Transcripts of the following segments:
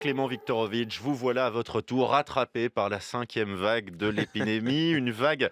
Clément Viktorovitch, vous voilà à votre tour rattrapé par la 5e vague de l'épidémie. Une vague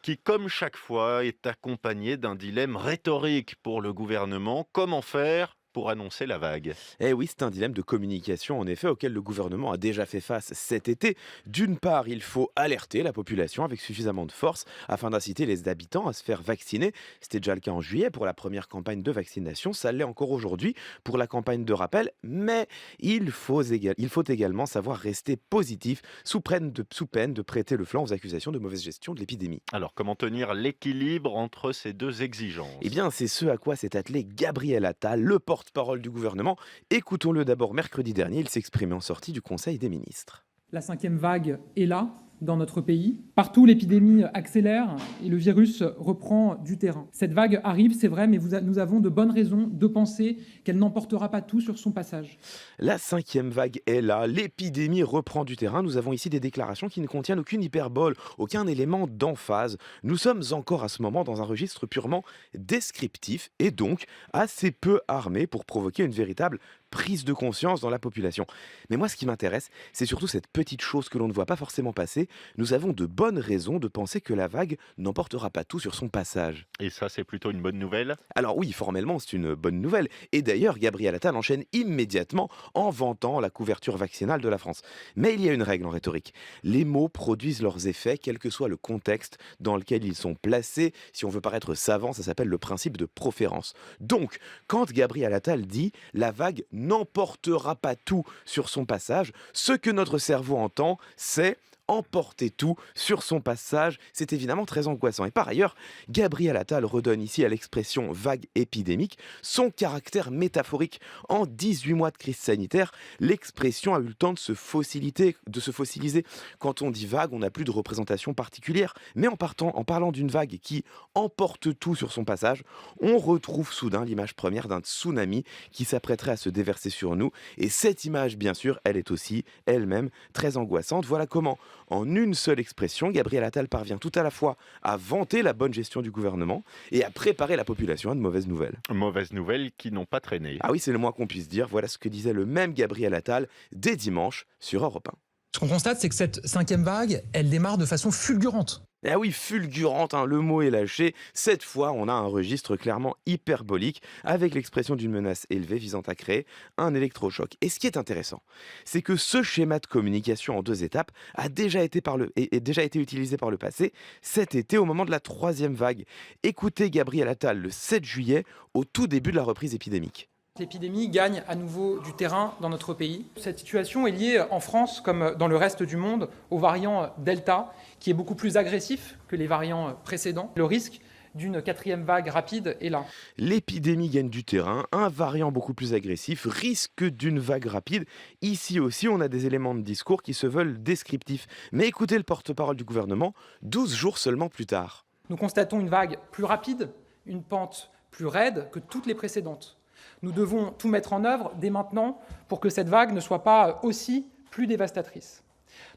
qui, comme chaque fois, est accompagnée d'un dilemme rhétorique pour le gouvernement. Comment faire pour annoncer la vague? Eh oui, c'est un dilemme de communication en effet auquel le gouvernement a déjà fait face cet été. D'une part, il faut alerter la population avec suffisamment de force afin d'inciter les habitants à se faire vacciner. C'était déjà le cas en juillet pour la première campagne de vaccination, ça l'est encore aujourd'hui pour la campagne de rappel, mais il faut également savoir rester positif sous peine de prêter le flanc aux accusations de mauvaise gestion de l'épidémie. Alors, comment tenir l'équilibre entre ces deux Eh exigences? bien, c'est ce à quoi s'est attelé Gabriel Attal, le porte-parole du gouvernement. Écoutons-le d'abord mercredi dernier, il s'exprimait en sortie du Conseil des ministres. La cinquième vague est là, dans notre pays. Partout, l'épidémie accélère et le virus reprend du terrain. Cette vague arrive, c'est vrai, mais nous avons de bonnes raisons de penser qu'elle n'emportera pas tout sur son passage. La 5e vague est là, l'épidémie reprend du terrain. Nous avons ici des déclarations qui ne contiennent aucune hyperbole, aucun élément d'emphase. Nous sommes encore à ce moment dans un registre purement descriptif et donc assez peu armé pour provoquer une véritable prise de conscience dans la population. Mais moi, ce qui m'intéresse, c'est surtout cette petite chose que l'on ne voit pas forcément passer. Nous avons de bonnes raisons de penser que la vague n'emportera pas tout sur son passage. Et ça, c'est plutôt une bonne nouvelle? Alors oui, formellement, c'est une bonne nouvelle. Et d'ailleurs, Gabriel Attal enchaîne immédiatement en vantant la couverture vaccinale de la France. Mais il y a une règle en rhétorique. Les mots produisent leurs effets, quel que soit le contexte dans lequel ils sont placés. Si on veut paraître savant, ça s'appelle le principe de proférence. Donc, quand Gabriel Attal dit «la vague n'emportera pas tout sur son passage», ce que notre cerveau entend, c'est emporter tout sur son passage, c'est évidemment très angoissant. Et par ailleurs, Gabriel Attal redonne ici à l'expression vague épidémique son caractère métaphorique. En 18 mois de crise sanitaire, l'expression a eu le temps de se fossiliser. Quand on dit vague, on n'a plus de représentation particulière. Mais en parlant d'une vague qui emporte tout sur son passage, on retrouve soudain l'image première d'un tsunami qui s'apprêterait à se déverser sur nous. Et cette image, bien sûr, elle est aussi elle-même très angoissante. Voilà comment, en une seule expression, Gabriel Attal parvient tout à la fois à vanter la bonne gestion du gouvernement et à préparer la population à de mauvaises nouvelles. Mauvaises nouvelles qui n'ont pas traîné. Ah oui, c'est le moins qu'on puisse dire. Voilà ce que disait le même Gabriel Attal dès dimanche sur Europe 1. Ce qu'on constate, c'est que cette cinquième vague, elle démarre de façon fulgurante. Ah oui, fulgurante, hein, le mot est lâché. Cette fois, on a un registre clairement hyperbolique avec l'expression d'une menace élevée visant à créer un électrochoc. Et ce qui est intéressant, c'est que ce schéma de communication en deux étapes a déjà été utilisé par le passé, cet été au moment de la 3e vague. Écoutez Gabriel Attal le 7 juillet, au tout début de la reprise épidémique. L'épidémie gagne à nouveau du terrain dans notre pays. Cette situation est liée en France, comme dans le reste du monde, au variant Delta, qui est beaucoup plus agressif que les variants précédents. Le risque d'une quatrième vague rapide est là. L'épidémie gagne du terrain, un variant beaucoup plus agressif, risque d'une vague rapide. Ici aussi, on a des éléments de discours qui se veulent descriptifs. Mais écoutez le porte-parole du gouvernement, 12 jours seulement plus tard. Nous constatons une vague plus rapide, une pente plus raide que toutes les précédentes. Nous devons tout mettre en œuvre dès maintenant pour que cette vague ne soit pas aussi plus dévastatrice.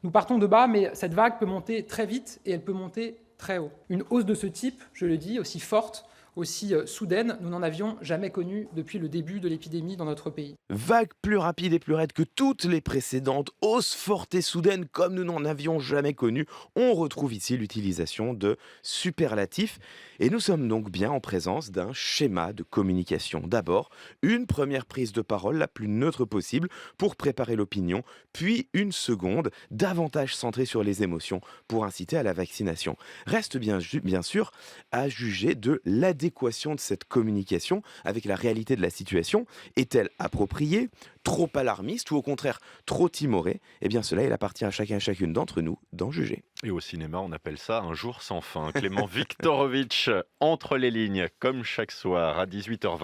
Nous partons de bas, mais cette vague peut monter très vite et elle peut monter très haut. Une hausse de ce type, je le dis, aussi forte, aussi soudaine, nous n'en avions jamais connu depuis le début de l'épidémie dans notre pays. Vague plus rapide et plus raide que toutes les précédentes, hausse forte et soudaine comme nous n'en avions jamais connu. On retrouve ici l'utilisation de superlatifs et nous sommes donc bien en présence d'un schéma de communication. D'abord, une première prise de parole la plus neutre possible pour préparer l'opinion, puis une seconde davantage centrée sur les émotions pour inciter à la vaccination. Reste bien sûr à juger de l'adéquation de cette communication avec la réalité de la situation. Est-elle appropriée, trop alarmiste ou au contraire trop timorée? Eh bien cela, il appartient à chacun et chacune d'entre nous d'en juger. Et au cinéma, on appelle ça un jour sans fin. Clément Viktorovitch, entre les lignes, comme chaque soir à 18h20.